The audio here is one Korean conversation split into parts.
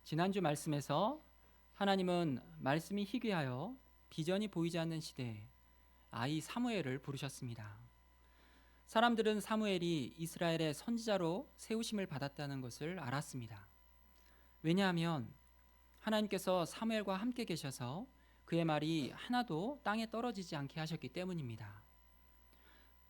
지난주 말씀에서 하나님은 말씀이 희귀하여 비전이 보이지 않는 시대에 아이 사무엘을 부르셨습니다. 사람들은 사무엘이 이스라엘의 선지자로 세우심을 받았다는 것을 알았습니다. 왜냐하면 하나님께서 사무엘과 함께 계셔서 그의 말이 하나도 땅에 떨어지지 않게 하셨기 때문입니다.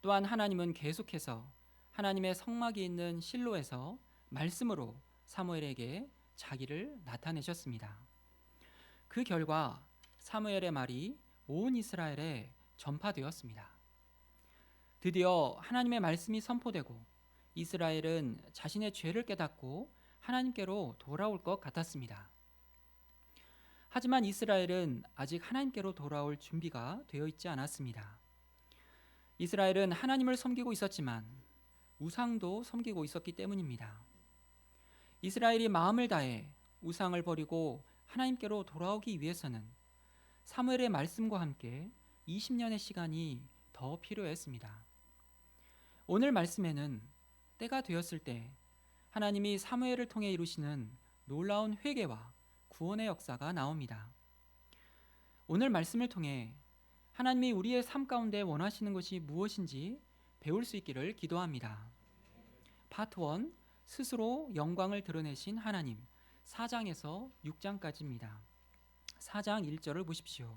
또한 하나님은 계속해서 하나님의 성막이 있는 실로에서 말씀으로 사무엘에게 자기를 나타내셨습니다. 그 결과 사무엘의 말이 온 이스라엘에 전파되었습니다. 드디어 하나님의 말씀이 선포되고 이스라엘은 자신의 죄를 깨닫고 하나님께로 돌아올 것 같았습니다. 하지만 이스라엘은 아직 하나님께로 돌아올 준비가 되어 있지 않았습니다. 이스라엘은 하나님을 섬기고 있었지만 우상도 섬기고 있었기 때문입니다. 이스라엘이 마음을 다해 우상을 버리고 하나님께로 돌아오기 위해서는 사무엘의 말씀과 함께 20년의 시간이 더 필요했습니다. 오늘 말씀에는 때가 되었을 때 하나님이 사무엘을 통해 이루시는 놀라운 회개와 구원의 역사가 나옵니다. 오늘 말씀을 통해 하나님이 우리의 삶 가운데 원하시는 것이 무엇인지 배울 수 있기를 기도합니다. 파트 1, 스스로 영광을 드러내신 하나님, 4장에서 6장까지입니다. 4장 1절을 보십시오.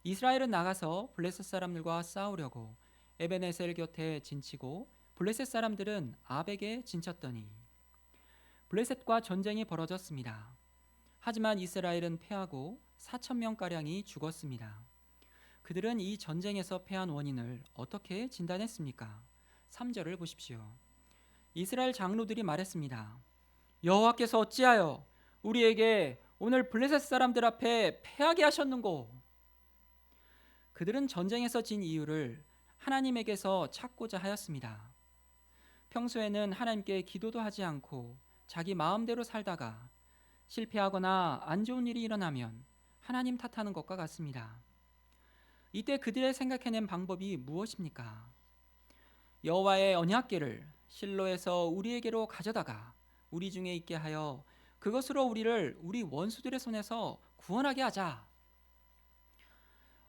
이스라엘은 나가서 블레셋 사람들과 싸우려고 에베네셀 곁에 진치고 블레셋 사람들은 아벡에 진쳤더니 블레셋과 전쟁이 벌어졌습니다. 하지만 이스라엘은 패하고 4,000명가량이 죽었습니다. 그들은 이 전쟁에서 패한 원인을 어떻게 진단했습니까? 3절을 보십시오. 이스라엘 장로들이 말했습니다. 여호와께서 어찌하여 우리에게 오늘 블레셋 사람들 앞에 패하게 하셨는고? 그들은 전쟁에서 진 이유를 하나님에게서 찾고자 하였습니다. 평소에는 하나님께 기도도 하지 않고 자기 마음대로 살다가 실패하거나 안 좋은 일이 일어나면 하나님 탓하는 것과 같습니다. 이때 그들의 생각해낸 방법이 무엇입니까? 여호와의 언약궤를 실로에서 우리에게로 가져다가 우리 중에 있게 하여 그것으로 우리를 우리 원수들의 손에서 구원하게 하자.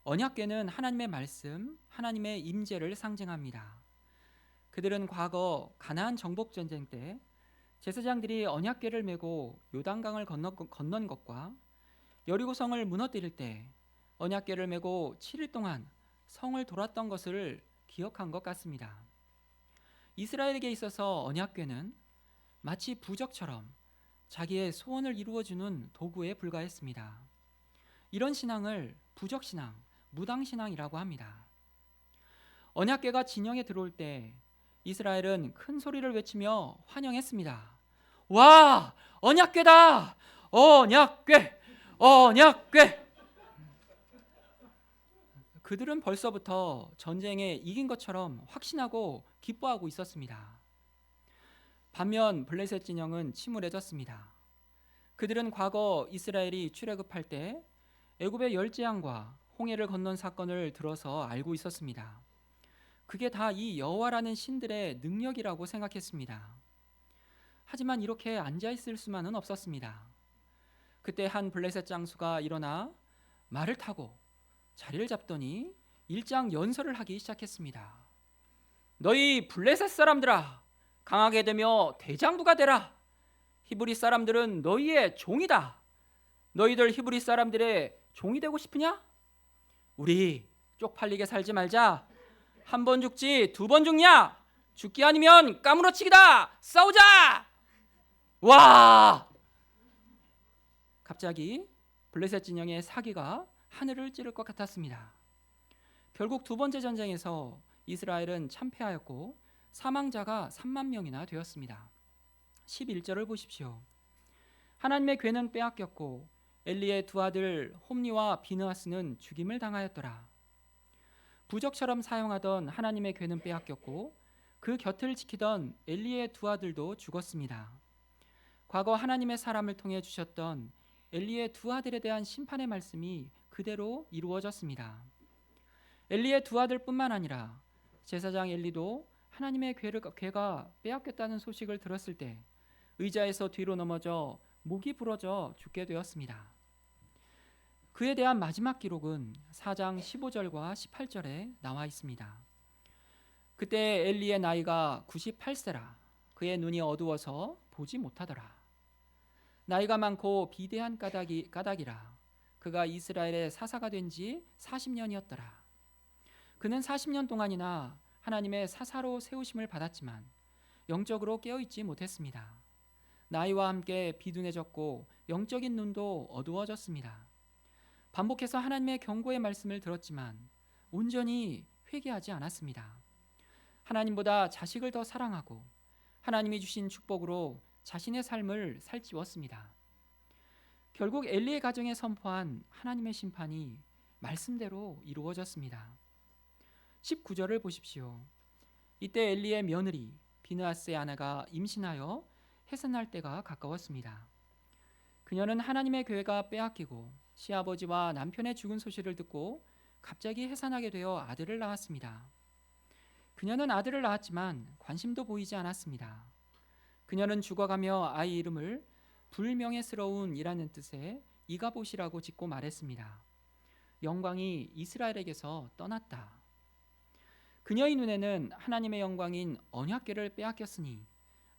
언약궤는 하나님의 말씀, 하나님의 임재를 상징합니다. 그들은 과거 가나안 정복 전쟁 때 제사장들이 언약궤를 메고 요단강을 건넌 것과 여리고성을 무너뜨릴 때 언약궤를 메고 7일 동안 성을 돌았던 것을 기억한 것 같습니다. 이스라엘에게 있어서 언약궤는 마치 부적처럼 자기의 소원을 이루어주는 도구에 불과했습니다. 이런 신앙을 부적신앙, 무당신앙이라고 합니다. 언약궤가 진영에 들어올 때 이스라엘은 큰 소리를 외치며 환영했습니다. 와! 언약궤다! 언약궤! 언약궤! 그들은 벌써부터 전쟁에 이긴 것처럼 확신하고 기뻐하고 있었습니다. 반면 블레셋 진영은 침울해졌습니다. 그들은 과거 이스라엘이 출애굽할 때 애굽의 열재앙과 홍해를 건넌 사건을 들어서 알고 있었습니다. 그게 다 이 여호와라는 신들의 능력이라고 생각했습니다. 하지만 이렇게 앉아있을 수만은 없었습니다. 그때 한 블레셋 장수가 일어나 말을 타고 자리를 잡더니 일장 연설을 하기 시작했습니다. 너희 블레셋 사람들아, 강하게 되며 대장부가 되라. 히브리 사람들은 너희의 종이다. 너희들 히브리 사람들의 종이 되고 싶으냐? 우리 쪽팔리게 살지 말자. 한 번 죽지 2번 죽냐? 죽기 아니면 까무러치기다. 싸우자. 와! 갑자기 블레셋 진영의 사기가 하늘을 찌를 것 같았습니다. 결국 두 번째 전쟁에서 이스라엘은 참패하였고 사망자가 3만 명이나 되었습니다. 11절을 보십시오. 하나님의 궤는 빼앗겼고 엘리의 두 아들 홈니와 비느하스는 죽임을 당하였더라. 부적처럼 사용하던 하나님의 궤는 빼앗겼고 그 곁을 지키던 엘리의 두 아들도 죽었습니다. 과거 하나님의 사람을 통해 주셨던 엘리의 두 아들에 대한 심판의 말씀이 그대로 이루어졌습니다. 엘리의 두 아들뿐만 아니라 제사장 엘리도 하나님의 궤가 빼앗겼다는 소식을 들었을 때 의자에서 뒤로 넘어져 목이 부러져 죽게 되었습니다. 그에 대한 마지막 기록은 4장 15절과 18절에 나와 있습니다. 그때 엘리의 나이가 98세라. 그의 눈이 어두워서 보지 못하더라. 나이가 많고 비대한 까닭이라. 그가 이스라엘의 사사가 된 지 40년이었더라. 그는 40년 동안이나 하나님의 사사로 세우심을 받았지만 영적으로 깨어있지 못했습니다. 나이와 함께 비둔해졌고 영적인 눈도 어두워졌습니다. 반복해서 하나님의 경고의 말씀을 들었지만 온전히 회개하지 않았습니다. 하나님보다 자식을 더 사랑하고 하나님이 주신 축복으로 자신의 삶을 살찌웠습니다. 결국 엘리의 가정에 선포한 하나님의 심판이 말씀대로 이루어졌습니다. 19절을 보십시오. 이때 엘리의 며느리 비느하스의 아내가 임신하여 해산할 때가 가까웠습니다. 그녀는 하나님의 교회가 빼앗기고 시아버지와 남편의 죽은 소식을 듣고 갑자기 해산하게 되어 아들을 낳았습니다. 그녀는 아들을 낳았지만 관심도 보이지 않았습니다. 그녀는 죽어가며 아이 이름을 불명예스러운이라는 뜻의 이가봇이라고 짓고 말했습니다. 영광이 이스라엘에게서 떠났다. 그녀의 눈에는 하나님의 영광인 언약궤를 빼앗겼으니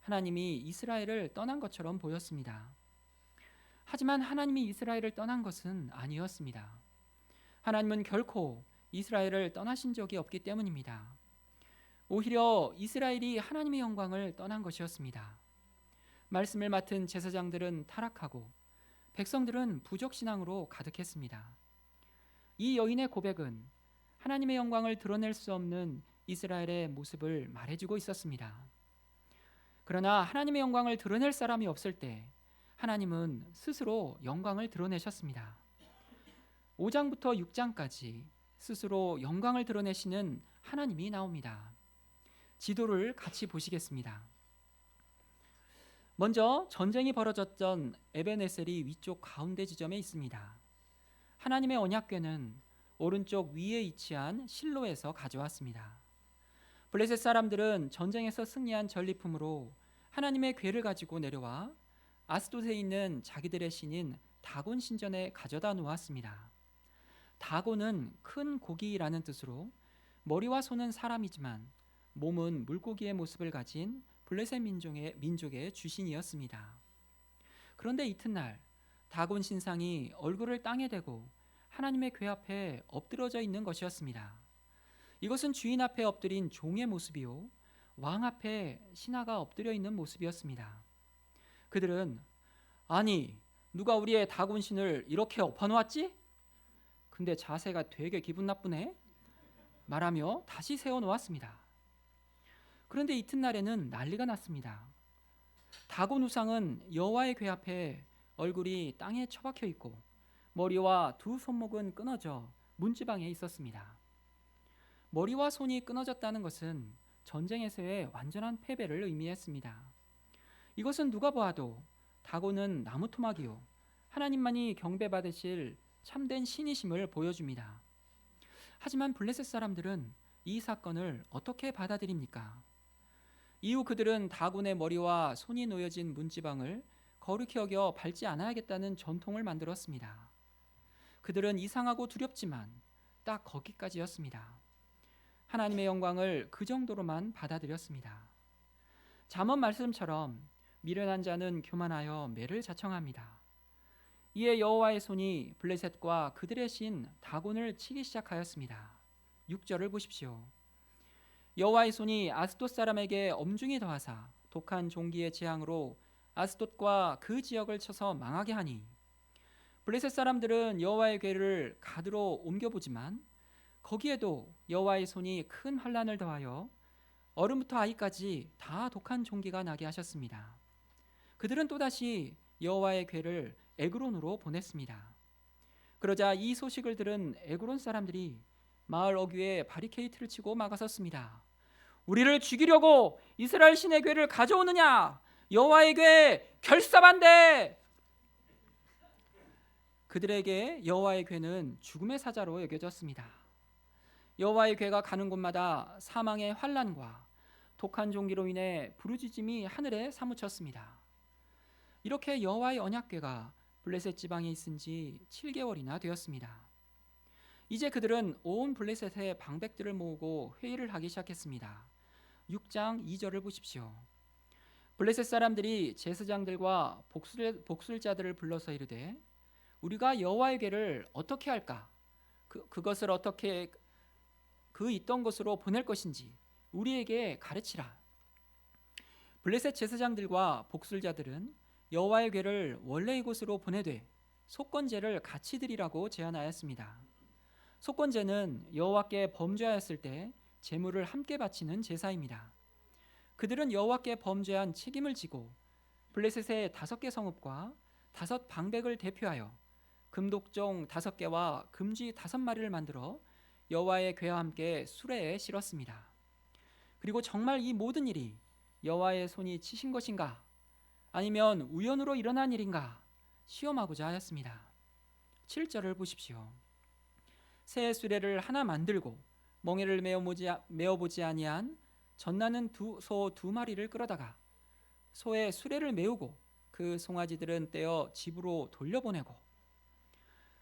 하나님이 이스라엘을 떠난 것처럼 보였습니다. 하지만 하나님이 이스라엘을 떠난 것은 아니었습니다. 하나님은 결코 이스라엘을 떠나신 적이 없기 때문입니다. 오히려 이스라엘이 하나님의 영광을 떠난 것이었습니다. 말씀을 맡은 제사장들은 타락하고 백성들은 부적신앙으로 가득했습니다. 이 여인의 고백은 하나님의 영광을 드러낼 수 없는 이스라엘의 모습을 말해주고 있었습니다. 그러나 하나님의 영광을 드러낼 사람이 없을 때 하나님은 스스로 영광을 드러내셨습니다. 5장부터 6장까지 스스로 영광을 드러내시는 하나님이 나옵니다. 지도를 같이 보시겠습니다. 먼저 전쟁이 벌어졌던 에벤에셀이 위쪽 가운데 지점에 있습니다. 하나님의 언약궤는 오른쪽 위에 위치한 실로에서 가져왔습니다. 블레셋 사람들은 전쟁에서 승리한 전리품으로 하나님의 궤를 가지고 내려와 아스돗에 있는 자기들의 신인 다곤 신전에 가져다 놓았습니다. 다곤은 큰 고기라는 뜻으로 머리와 손은 사람이지만 몸은 물고기의 모습을 가진 블레셋 민족의 주신이었습니다. 그런데 이튿날 다곤 신상이 얼굴을 땅에 대고 하나님의 궤 앞에 엎드러져 있는 것이었습니다. 이것은 주인 앞에 엎드린 종의 모습이요 왕 앞에 신하가 엎드려 있는 모습이었습니다. 그들은 아니 누가 우리의 다곤 신을 이렇게 엎어놓았지? 근데 자세가 되게 기분 나쁘네 말하며 다시 세워놓았습니다. 그런데 이튿날에는 난리가 났습니다. 다곤 우상은 여호와의 궤 앞에 얼굴이 땅에 처박혀 있고 머리와 두 손목은 끊어져 문지방에 있었습니다. 머리와 손이 끊어졌다는 것은 전쟁에서의 완전한 패배를 의미했습니다. 이것은 누가 보아도 다곤은 나무 토막이요 하나님만이 경배받으실 참된 신이심을 보여줍니다. 하지만 블레셋 사람들은 이 사건을 어떻게 받아들입니까? 이후 그들은 다곤의 머리와 손이 놓여진 문지방을 거룩히 여겨 밟지 않아야겠다는 전통을 만들었습니다. 그들은 이상하고 두렵지만 딱 거기까지였습니다. 하나님의 영광을 그 정도로만 받아들였습니다. 잠언 말씀처럼 미련한 자는 교만하여 매를 자청합니다. 이에 여호와의 손이 블레셋과 그들의 신 다곤을 치기 시작하였습니다. 6절을 보십시오. 여호와의 손이 아스돗 사람에게 엄중히 더하사 독한 종기의 재앙으로 아스돗과 그 지역을 쳐서 망하게 하니 블레셋 사람들은 여호와의 궤를 가드로 옮겨보지만 거기에도 여호와의 손이 큰 환난을 더하여 어른부터 아이까지 다 독한 종기가 나게 하셨습니다. 그들은 또다시 여호와의 궤를 에그론으로 보냈습니다. 그러자 이 소식을 들은 에그론 사람들이 마을 어귀에 바리케이트를 치고 막아섰습니다. 우리를 죽이려고 이스라엘 신의 궤를 가져오느냐? 여호와의 궤 결사반대! 그들에게 여호와의 궤는 죽음의 사자로 여겨졌습니다. 여호와의 궤가 가는 곳마다 사망의 환난과 독한 종기로 인해 부르짖음이 하늘에 사무쳤습니다. 이렇게 여호와의 언약궤가 블레셋 지방에 있은 지 7개월이나 되었습니다. 이제 그들은 온 블레셋의 방백들을 모으고 회의를 하기 시작했습니다. 6장 2절을 보십시오. 블레셋 사람들이 제사장들과 복술자들을 불러서 이르되 우리가 여호와의 궤를 어떻게 할까? 그것을 어떻게 그 있던 곳으로 보낼 것인지 우리에게 가르치라. 블레셋 제사장들과 복술자들은 여호와의 궤를 원래의 곳으로 보내되 속건제를 같이 드리라고 제안하였습니다. 속건제는 여호와께 범죄하였을 때 제물을 함께 바치는 제사입니다. 그들은 여호와께 범죄한 책임을 지고 블레셋의 5개 성읍과 5 방백을 대표하여 금독종 5개와 금쥐 5마리를 만들어 여호와의 궤와 함께 수레에 실었습니다. 그리고 정말 이 모든 일이 여호와의 손이 치신 것인가 아니면 우연으로 일어난 일인가 시험하고자 하였습니다. 7절을 보십시오. 새 수레를 하나 만들고 멍에를 메어보지 아니한 젖나는 소 2마리를 끌어다가 소의 수레를 메우고 그 송아지들은 떼어 집으로 돌려보내고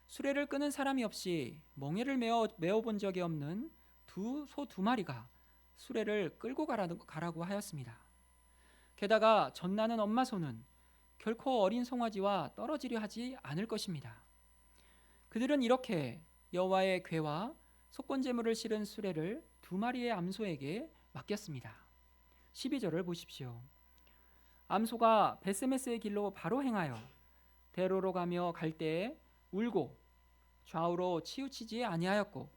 수레를 끄는 사람이 없이 멍에를 메어본 적이 없는 소 2마리가 수레를 끌고 가라고 하였습니다. 게다가 젖나는 엄마 소는 결코 어린 송아지와 떨어지려 하지 않을 것입니다. 그들은 이렇게 여호와의 궤와 속건제물을 실은 수레를 2마리의 암소에게 맡겼습니다. 12절을 보십시오. 암소가 베세메스의 길로 바로 행하여 대로로 가며 갈 때에 울고 좌우로 치우치지 아니하였고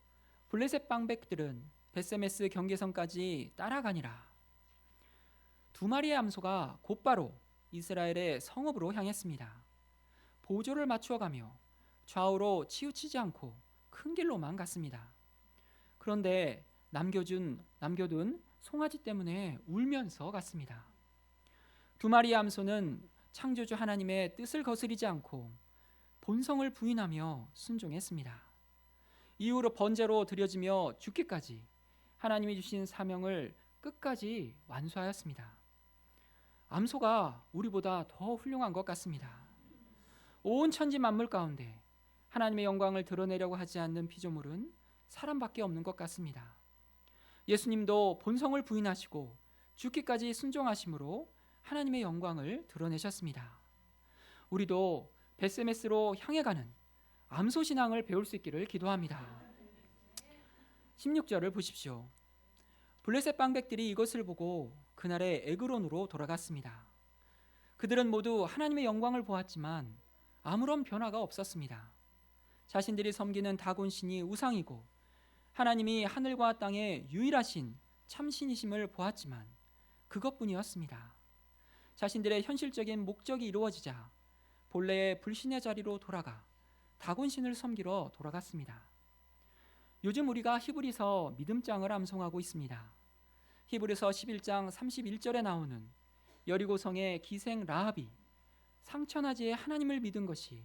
블레셋 방백들은 베세메스 경계선까지 따라가니라. 2마리의 암소가 곧바로 이스라엘의 성읍으로 향했습니다. 보조를 맞추어 가며 좌우로 치우치지 않고 큰 길로만 갔습니다. 그런데 남겨둔 송아지 때문에 울면서 갔습니다. 2마리의 암소는 창조주 하나님의 뜻을 거스리지 않고 본성을 부인하며 순종했습니다. 이후로 번제로 드려지며 죽기까지 하나님이 주신 사명을 끝까지 완수하였습니다. 암소가 우리보다 더 훌륭한 것 같습니다. 온 천지 만물 가운데 하나님의 영광을 드러내려고 하지 않는 피조물은 사람밖에 없는 것 같습니다. 예수님도 본성을 부인하시고 죽기까지 순종하심으로 하나님의 영광을 드러내셨습니다. 우리도 베세메스로 향해 가는 암소 신앙을 배울 수 있기를 기도합니다. 16절을 보십시오. 블레셋 방백들이 이것을 보고 그날의 에그론으로 돌아갔습니다. 그들은 모두 하나님의 영광을 보았지만 아무런 변화가 없었습니다. 자신들이 섬기는 다곤 신이 우상이고 하나님이 하늘과 땅의 유일하신 참신이심을 보았지만 그것뿐이었습니다. 자신들의 현실적인 목적이 이루어지자 본래의 불신의 자리로 돌아가 다곤 신을 섬기러 돌아갔습니다. 요즘 우리가 히브리서 믿음장을 암송하고 있습니다. 히브리서 11장 31절에 나오는 여리고성의 기생 라합이 상천하지에 하나님을 믿은 것이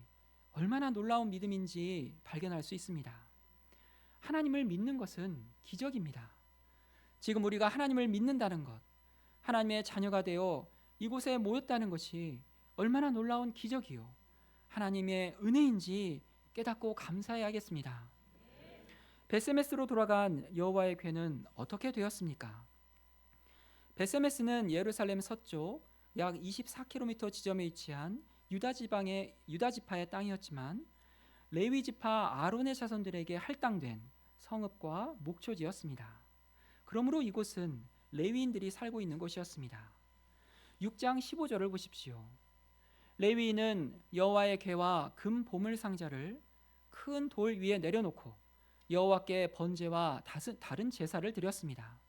얼마나 놀라운 믿음인지 발견할 수 있습니다. 하나님을 믿는 것은 기적입니다. 지금 우리가 하나님을 믿는다는 것, 하나님의 자녀가 되어 이곳에 모였다는 것이 얼마나 놀라운 기적이요 하나님의 은혜인지 깨닫고 감사해야겠습니다. 베세메스로 돌아간 여호와의 궤는 어떻게 되었습니까? 베세메스는 예루살렘 서쪽 약 24km 지점에 위치한 유다 지파의 땅이었지만 레위 지파 아론의 자손들에게 할당된 성읍과 목초지였습니다. 그러므로 이곳은 레위인들이 살고 있는 곳이었습니다. 6장 15절을 보십시오. 레위인은 여호와의 궤와 금 보물 상자를 큰 돌 위에 내려놓고 여호와께 번제와 다른 제사를 드렸습니다.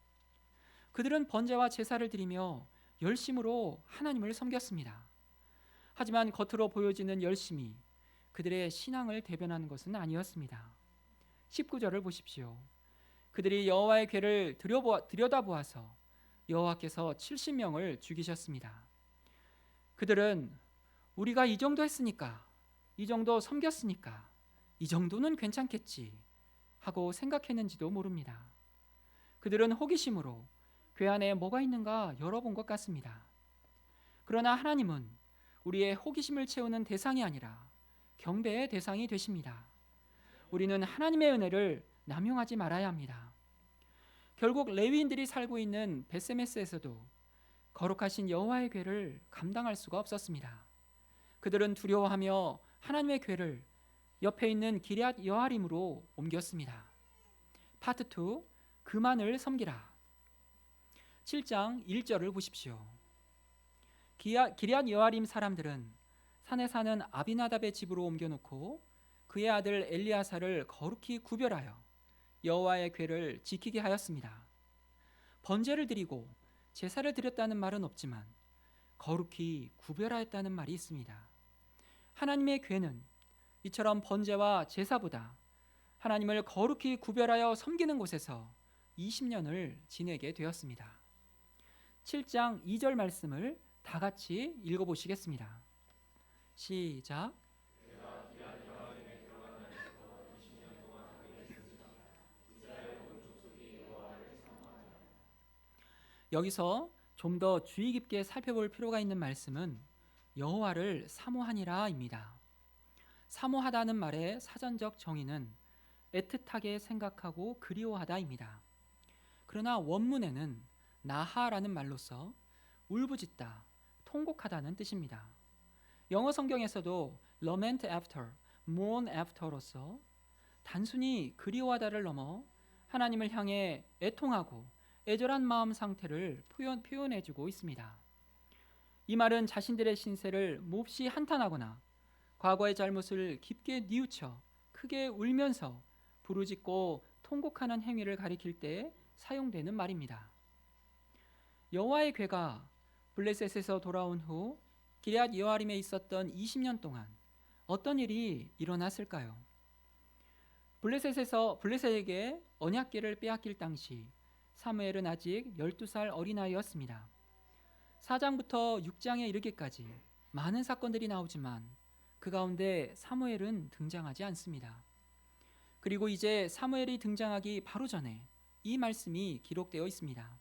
그들은 번제와 제사를 드리며 열심으로 하나님을 섬겼습니다. 하지만 겉으로 보여지는 열심이 그들의 신앙을 대변하는 것은 아니었습니다. 19절을 보십시오. 그들이 여호와의 궤를 들여다보아서 여호와께서 70명을 죽이셨습니다. 그들은 우리가 이 정도 했으니까, 이 정도 섬겼으니까 이 정도는 괜찮겠지 하고 생각했는지도 모릅니다. 그들은 호기심으로 궤 안에 뭐가 있는가 열어본 것 같습니다. 그러나 하나님은 우리의 호기심을 채우는 대상이 아니라 경배의 대상이 되십니다. 우리는 하나님의 은혜를 남용하지 말아야 합니다. 결국 레위인들이 살고 있는 베세메스에서도 거룩하신 여호와의 궤를 감당할 수가 없었습니다. 그들은 두려워하며 하나님의 궤를 옆에 있는 기럇 여아림으로 옮겼습니다. 파트 2, 그만을 섬기라. 7장 1절을 보십시오. 기럇 여아림 사람들은 산에 사는 아비나답의 집으로 옮겨놓고 그의 아들 엘리야사를 거룩히 구별하여 여호와의 궤를 지키게 하였습니다. 번제를 드리고 제사를 드렸다는 말은 없지만 거룩히 구별하였다는 말이 있습니다. 하나님의 궤는 이처럼 번제와 제사보다 하나님을 거룩히 구별하여 섬기는 곳에서 20년을 지내게 되었습니다. 7장 2절 말씀을 다 같이 읽어보시겠습니다. 시작. 여기서 좀 더 주의 깊게 살펴볼 필요가 있는 말씀은 여호와를 사모하니라입니다. 사모하다는 말의 사전적 정의는 애틋하게 생각하고 그리워하다입니다. 그러나 원문에는 나하라는 말로서 울부짖다, 통곡하다는 뜻입니다. 영어 성경에서도 lament after, mourn after로서 단순히 그리워하다를 넘어 하나님을 향해 애통하고 애절한 마음 상태를 표현해주고 있습니다. 이 말은 자신들의 신세를 몹시 한탄하거나 과거의 잘못을 깊게 뉘우쳐 크게 울면서 부르짖고 통곡하는 행위를 가리킬 때 사용되는 말입니다. 여호와의 궤가 블레셋에서 돌아온 후 기럇 여아림에 있었던 20년 동안 어떤 일이 일어났을까요? 블레셋에게 언약궤를 빼앗길 당시 사무엘은 아직 12살 어린아이였습니다. 4장부터 6장에 이르기까지 많은 사건들이 나오지만 그 가운데 사무엘은 등장하지 않습니다. 그리고 이제 사무엘이 등장하기 바로 전에 이 말씀이 기록되어 있습니다.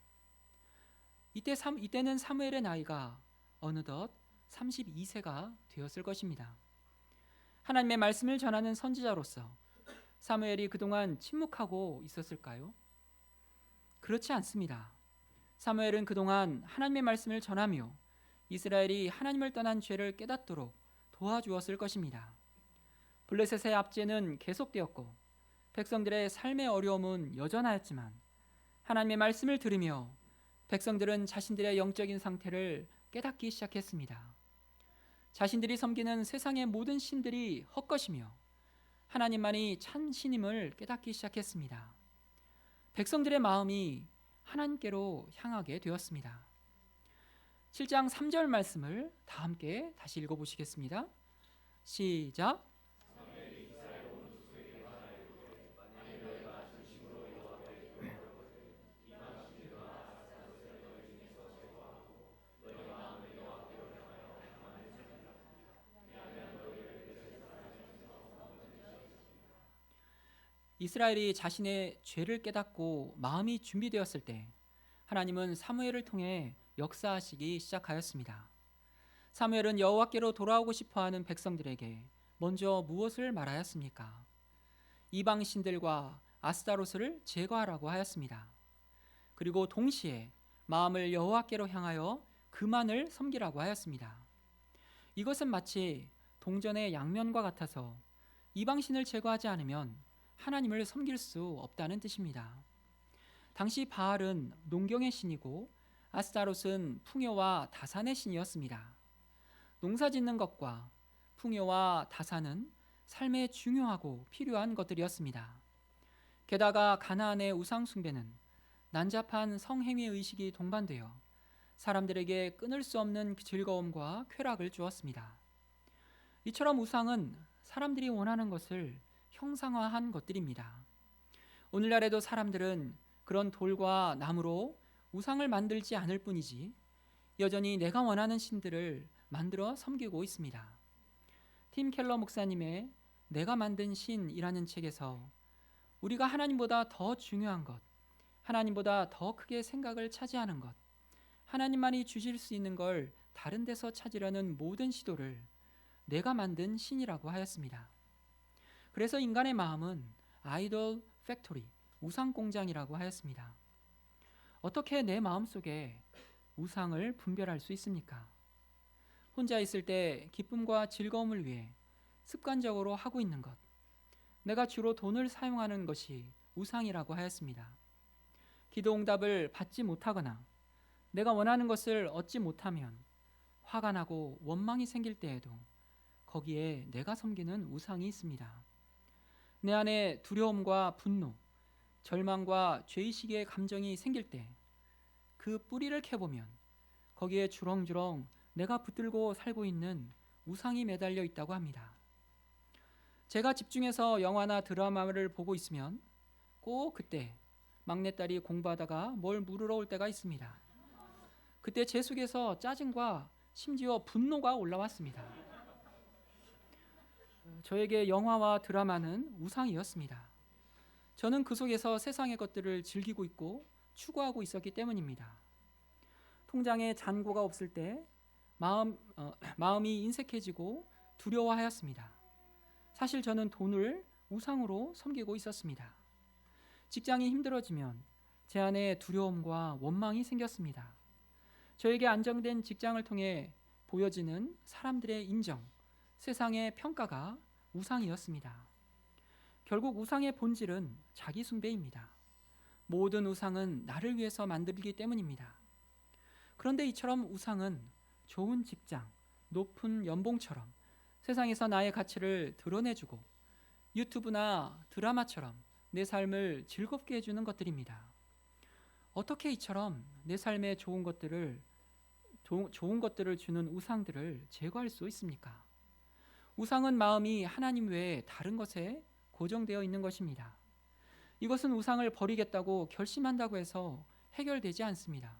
이때는 사무엘의 나이가 어느덧 32세가 되었을 것입니다. 하나님의 말씀을 전하는 선지자로서 사무엘이 그동안 침묵하고 있었을까요? 그렇지 않습니다. 사무엘은 그동안 하나님의 말씀을 전하며 이스라엘이 하나님을 떠난 죄를 깨닫도록 도와주었을 것입니다. 블레셋의 압제는 계속되었고 백성들의 삶의 어려움은 여전하였지만 하나님의 말씀을 들으며 백성들은 자신들의 영적인 상태를 깨닫기 시작했습니다. 자신들이 섬기는 세상의 모든 신들이 헛것이며 하나님만이 참 신임을 깨닫기 시작했습니다. 백성들의 마음이 하나님께로 향하게 되었습니다. 7장 3절 말씀을 다 함께 다시 읽어보시겠습니다. 시작. 이스라엘이 자신의 죄를 깨닫고 마음이 준비되었을 때 하나님은 사무엘을 통해 역사하시기 시작하였습니다. 사무엘은 여호와께로 돌아오고 싶어하는 백성들에게 먼저 무엇을 말하였습니까? 이방 신들과 아스타로스를 제거하라고 하였습니다. 그리고 동시에 마음을 여호와께로 향하여 그만을 섬기라고 하였습니다. 이것은 마치 동전의 양면과 같아서 이방 신을 제거하지 않으면 하나님을 섬길 수 없다는 뜻입니다. 당시 바알은 농경의 신이고 아스타롯은 풍요와 다산의 신이었습니다. 농사짓는 것과 풍요와 다산은 삶에 중요하고 필요한 것들이었습니다. 게다가 가나안의 우상 숭배는 난잡한 성행위 의식이 동반되어 사람들에게 끊을 수 없는 즐거움과 쾌락을 주었습니다. 이처럼 우상은 사람들이 원하는 것을 형상화한 것들입니다. 오늘날에도 사람들은 그런 돌과 나무로 우상을 만들지 않을 뿐이지 여전히 내가 원하는 신들을 만들어 섬기고 있습니다. 팀 켈러 목사님의 내가 만든 신이라는 책에서 우리가 하나님보다 더 중요한 것, 하나님보다 더 크게 생각을 차지하는 것, 하나님만이 주실 수 있는 걸 다른 데서 찾으려는 모든 시도를 내가 만든 신이라고 하였습니다. 그래서 인간의 마음은 아이돌 팩토리, 우상 공장이라고 하였습니다. 어떻게 내 마음속에 우상을 분별할 수 있습니까? 혼자 있을 때 기쁨과 즐거움을 위해 습관적으로 하고 있는 것, 내가 주로 돈을 사용하는 것이 우상이라고 하였습니다. 기도 응답을 받지 못하거나 내가 원하는 것을 얻지 못하면 화가 나고 원망이 생길 때에도 거기에 내가 섬기는 우상이 있습니다. 내 안에 두려움과 분노, 절망과 죄의식의 감정이 생길 때 그 뿌리를 캐보면 거기에 주렁주렁 내가 붙들고 살고 있는 우상이 매달려 있다고 합니다. 제가 집중해서 영화나 드라마를 보고 있으면 꼭 그때 막내딸이 공부하다가 뭘 물으러 올 때가 있습니다. 그때 제 속에서 짜증과 심지어 분노가 올라왔습니다. 저에게 영화와 드라마는 우상이었습니다. 저는 그 속에서 세상의 것들을 즐기고 있고 추구하고 있었기 때문입니다. 통장에 잔고가 없을 때 마음이 인색해지고 두려워하였습니다. 사실 저는 돈을 우상으로 섬기고 있었습니다. 직장이 힘들어지면 제 안에 두려움과 원망이 생겼습니다. 저에게 안정된 직장을 통해 보여지는 사람들의 인정, 세상의 평가가 우상이었습니다. 결국 우상의 본질은 자기 숭배입니다. 모든 우상은 나를 위해서 만들기 때문입니다. 그런데 이처럼 우상은 좋은 직장, 높은 연봉처럼 세상에서 나의 가치를 드러내주고 유튜브나 드라마처럼 내 삶을 즐겁게 해주는 것들입니다. 어떻게 이처럼 내 삶에 좋은 것들을 주는 우상들을 제거할 수 있습니까? 우상은 마음이 하나님 외에 다른 것에 고정되어 있는 것입니다. 이것은 우상을 버리겠다고 결심한다고 해서 해결되지 않습니다.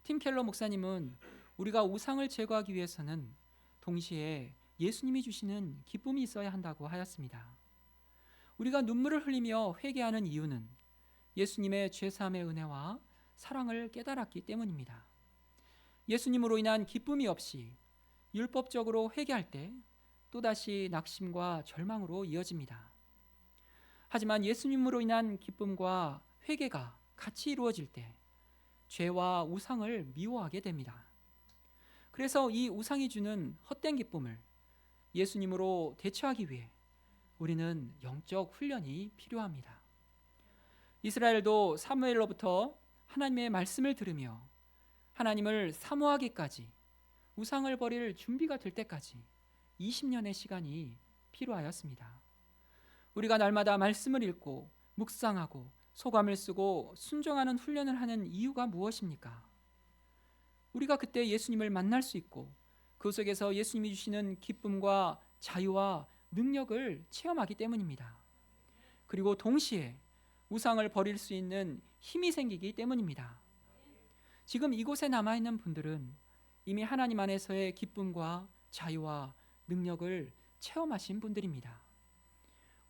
팀 켈러 목사님은 우리가 우상을 제거하기 위해서는 동시에 예수님이 주시는 기쁨이 있어야 한다고 하였습니다. 우리가 눈물을 흘리며 회개하는 이유는 예수님의 죄사함의 은혜와 사랑을 깨달았기 때문입니다. 예수님으로 인한 기쁨이 없이 율법적으로 회개할 때 또다시 낙심과 절망으로 이어집니다. 하지만 예수님으로 인한 기쁨과 회개가 같이 이루어질 때 죄와 우상을 미워하게 됩니다. 그래서 이 우상이 주는 헛된 기쁨을 예수님으로 대처하기 위해 우리는 영적 훈련이 필요합니다. 이스라엘도 사무엘로부터 하나님의 말씀을 들으며 하나님을 사모하기까지 우상을 버릴 준비가 될 때까지 20년의 시간이 필요하였습니다. 우리가 날마다 말씀을 읽고 묵상하고 소감을 쓰고 순종하는 훈련을 하는 이유가 무엇입니까? 우리가 그때 예수님을 만날 수 있고 그 속에서 예수님이 주시는 기쁨과 자유와 능력을 체험하기 때문입니다. 그리고 동시에 우상을 버릴 수 있는 힘이 생기기 때문입니다. 지금 이곳에 남아있는 분들은 이미 하나님 안에서의 기쁨과 자유와 능력을 체험하신 분들입니다.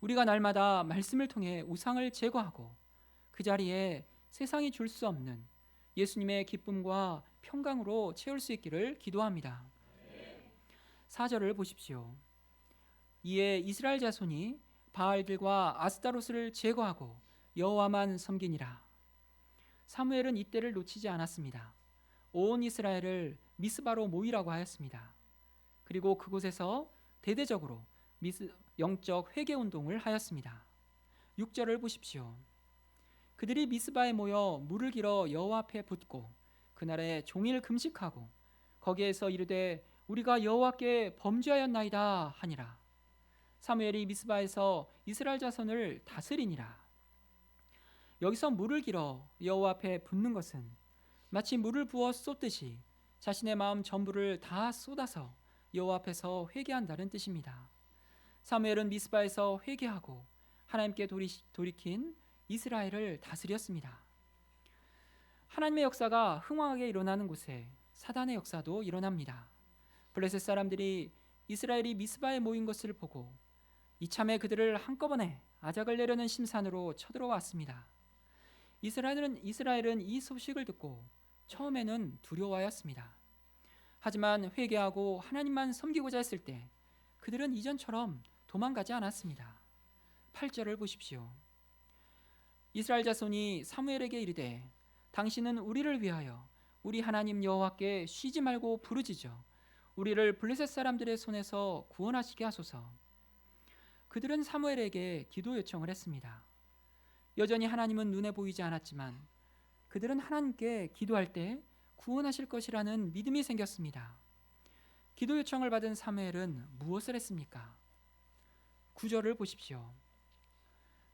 우리가 날마다 말씀을 통해 우상을 제거하고 그 자리에 세상이 줄 수 없는 예수님의 기쁨과 평강으로 채울 수 있기를 기도합니다. 4절을 보십시오. 이에 이스라엘 자손이 바알들과 아스타로스를 제거하고 여호와만 섬기니라. 사무엘은 이때를 놓치지 않았습니다. 온 이스라엘을 미스바로 모이라고 하였습니다. 그리고 그곳에서 대대적으로 영적 회개 운동을 하였습니다. 6절을 보십시오. 그들이 미스바에 모여 물을 길어 여호와 앞에 붓고 그날에 종일 금식하고 거기에서 이르되 우리가 여호와께 범죄하였나이다 하니라. 사무엘이 미스바에서 이스라엘 자손을 다스리니라. 여기서 물을 길어 여호와 앞에 붓는 것은 마치 물을 부어 쏟듯이 자신의 마음 전부를 다 쏟아서 여호와 앞에서 회개한다는 뜻입니다. 사무엘은 미스바에서 회개하고 하나님께 돌이킨 이스라엘을 다스렸습니다. 하나님의 역사가 흥황하게 일어나는 곳에 사단의 역사도 일어납니다. 블레셋 사람들이 이스라엘이 미스바에 모인 것을 보고 이참에 그들을 한꺼번에 아작을 내려는 심산으로 쳐들어왔습니다. 이스라엘은 이 소식을 듣고 처음에는 두려워하였습니다. 하지만 회개하고 하나님만 섬기고자 했을 때 그들은 이전처럼 도망가지 않았습니다. 8절을 보십시오. 이스라엘 자손이 사무엘에게 이르되 당신은 우리를 위하여 우리 하나님 여호와께 쉬지 말고 부르짖어 우리를 블레셋 사람들의 손에서 구원하시게 하소서. 그들은 사무엘에게 기도 요청을 했습니다. 여전히 하나님은 눈에 보이지 않았지만 그들은 하나님께 기도할 때 구원하실 것이라는 믿음이 생겼습니다. 기도 요청을 받은 사무엘은 무엇을 했습니까? 9절을 보십시오.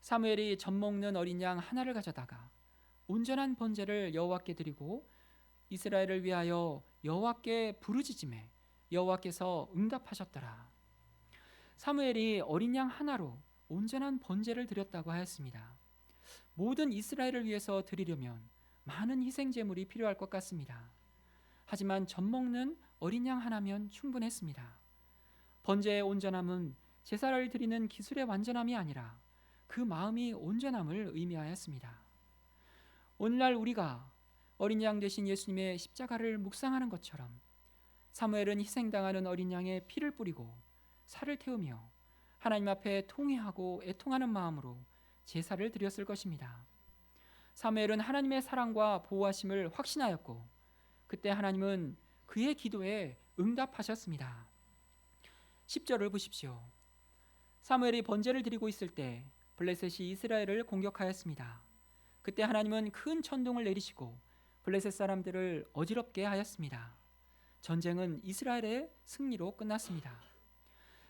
사무엘이 젖 먹는 어린 양 하나를 가져다가 온전한 번제를 여호와께 드리고 이스라엘을 위하여 여호와께 부르짖음에 여호와께서 응답하셨더라. 사무엘이 어린 양 하나로 온전한 번제를 드렸다고 하였습니다. 모든 이스라엘을 위해서 드리려면 많은 희생 제물이 필요할 것 같습니다. 하지만 젖 먹는 어린 양 하나면 충분했습니다. 번제의 온전함은 제사를 드리는 기술의 완전함이 아니라 그 마음이 온전함을 의미하였습니다. 오늘날 우리가 어린 양 되신 예수님의 십자가를 묵상하는 것처럼 사무엘은 희생당하는 어린 양의 피를 뿌리고 살을 태우며 하나님 앞에 통회하고 애통하는 마음으로 제사를 드렸을 것입니다. 사무엘은 하나님의 사랑과 보호하심을 확신하였고 그때 하나님은 그의 기도에 응답하셨습니다. 10절을 보십시오. 사무엘이 번제를 드리고 있을 때 블레셋이 이스라엘을 공격하였습니다. 그때 하나님은 큰 천둥을 내리시고 블레셋 사람들을 어지럽게 하였습니다. 전쟁은 이스라엘의 승리로 끝났습니다.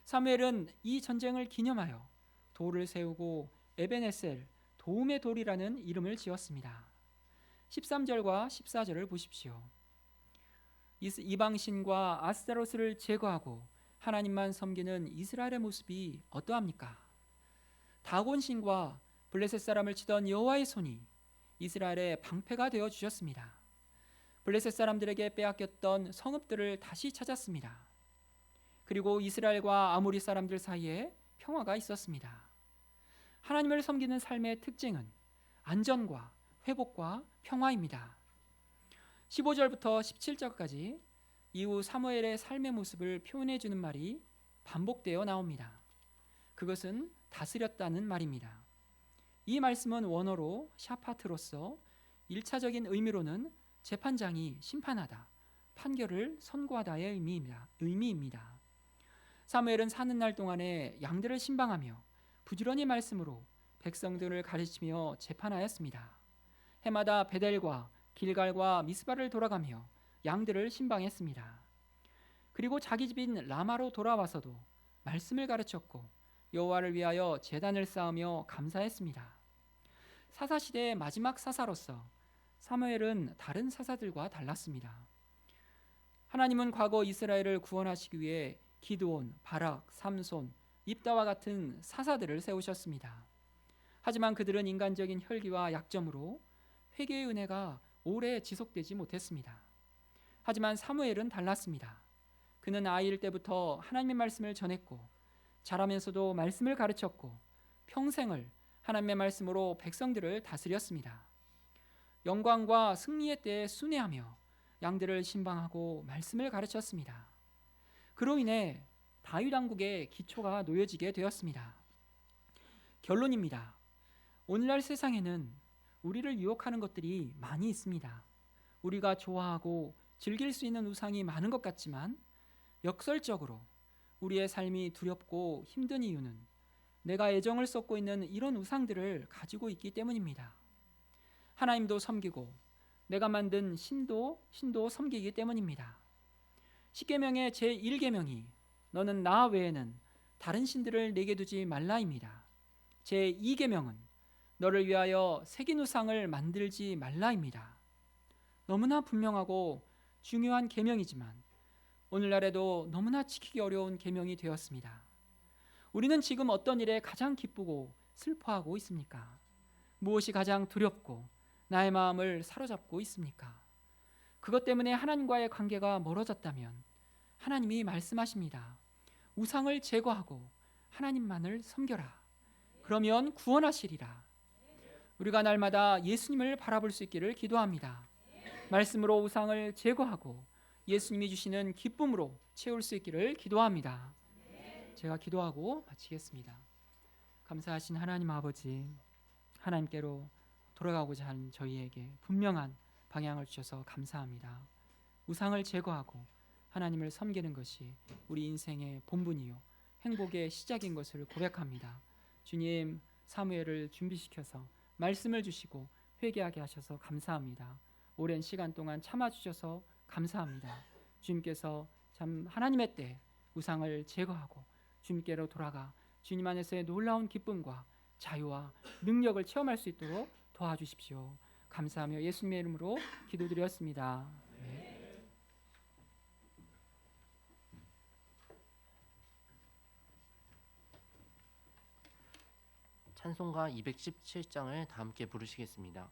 사무엘은 이 전쟁을 기념하여 돌을 세우고 에벤에셀 도움의 돌이라는 이름을 지었습니다. 13절과 14절을 보십시오. 이방신과 아스타로스를 제거하고 하나님만 섬기는 이스라엘의 모습이 어떠합니까? 다곤신과 블레셋 사람을 치던 여호와의 손이 이스라엘의 방패가 되어 주셨습니다. 블레셋 사람들에게 빼앗겼던 성읍들을 다시 찾았습니다. 그리고 이스라엘과 아모리 사람들 사이에 평화가 있었습니다. 하나님을 섬기는 삶의 특징은 안전과 회복과 평화입니다. 15절부터 17절까지 이후 사무엘의 삶의 모습을 표현해 주는 말이 반복되어 나옵니다. 그것은 다스렸다는 말입니다. 이 말씀은 원어로 샤파트로서 1차적인 의미로는 재판장이 심판하다, 판결을 선고하다의 의미입니다. 사무엘은 사는 날 동안에 양들을 신방하며 부지런히 말씀으로 백성들을 가르치며 재판하였습니다. 해마다 베델과 길갈과 미스바를 돌아가며 양들을 신방했습니다. 그리고 자기 집인 라마로 돌아와서도 말씀을 가르쳤고 여호와를 위하여 제단을 쌓으며 감사했습니다. 사사시대의 마지막 사사로서 사무엘은 다른 사사들과 달랐습니다. 하나님은 과거 이스라엘을 구원하시기 위해 기드온, 바락, 삼손, 입다와 같은 사사들을 세우셨습니다. 하지만 그들은 인간적인 혈기와 약점으로 회개의 은혜가 오래 지속되지 못했습니다. 하지만 사무엘은 달랐습니다. 그는 아이일 때부터 하나님의 말씀을 전했고 자라면서도 말씀을 가르쳤고 평생을 하나님의 말씀으로 백성들을 다스렸습니다. 영광과 승리의 때에 순회하며 양들을 신방하고 말씀을 가르쳤습니다. 그로 인해 다윗 왕국의 기초가 놓여지게 되었습니다. 결론입니다. 오늘날 세상에는 우리를 유혹하는 것들이 많이 있습니다. 우리가 좋아하고 즐길 수 있는 우상이 많은 것 같지만 역설적으로 우리의 삶이 두렵고 힘든 이유는 내가 애정을 쏟고 있는 이런 우상들을 가지고 있기 때문입니다. 하나님도 섬기고 내가 만든 신도 섬기기 때문입니다. 십계명의 제1계명이 너는 나 외에는 다른 신들을 내게 두지 말라입니다. 제2계명은 너를 위하여 새긴 우상을 만들지 말라입니다. 너무나 분명하고 중요한 계명이지만 오늘날에도 너무나 지키기 어려운 계명이 되었습니다. 우리는 지금 어떤 일에 가장 기쁘고 슬퍼하고 있습니까? 무엇이 가장 두렵고 나의 마음을 사로잡고 있습니까? 그것 때문에 하나님과의 관계가 멀어졌다면 하나님이 말씀하십니다. 우상을 제거하고 하나님만을 섬겨라. 그러면 구원하시리라. 우리가 날마다 예수님을 바라볼 수 있기를 기도합니다. 말씀으로 우상을 제거하고 예수님이 주시는 기쁨으로 채울 수 있기를 기도합니다. 제가 기도하고 마치겠습니다. 감사하신 하나님 아버지, 하나님께로 돌아가고자 하는 저희에게 분명한 방향을 주셔서 감사합니다. 우상을 제거하고 하나님을 섬기는 것이 우리 인생의 본분이요 행복의 시작인 것을 고백합니다. 주님, 사무엘을 준비시켜서 말씀을 주시고 회개하게 하셔서 감사합니다. 오랜 시간 동안 참아주셔서 감사합니다. 주님께서 참 하나님의 때 우상을 제거하고 주님께로 돌아가 주님 안에서의 놀라운 기쁨과 자유와 능력을 체험할 수 있도록 도와주십시오. 감사하며 예수님의 이름으로 기도드렸습니다. 네. 찬송가 217장을 다 함께 부르시겠습니다.